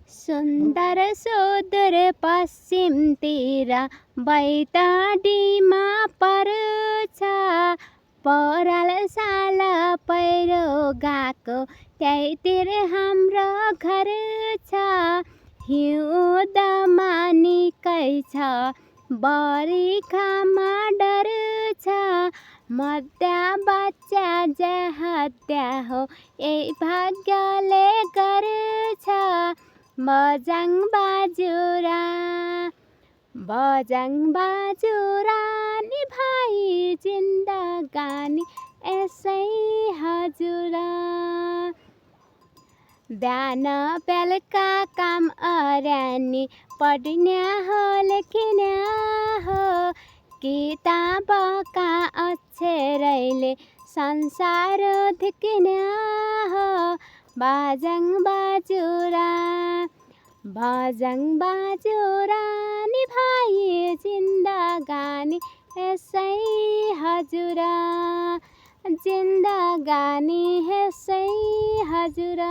सुन्दर सुदूर पश्चिमतिर बैतडीमा पर्छ। पराल साल पहिरो गएको त्यहीतिर हाम्रो घर छ। हिउँदमा निकै छ बरिखामा डर छ। मध्य बच्चा जे हत्या हो यही भाग्यले गर्छ। बजाङ बाजुरा निभाइ जिन्दगानी यसै हजुर। बिहान बेलुका काम अर्यानी पढ्ने हो लेख्ने हो। किताबका अक्षरैले संसार धिक्ने हो। बजाङ बाजुरा निभाइ जिन्दगानी यसै हजुर। जिन्दगानी यसै हजुर।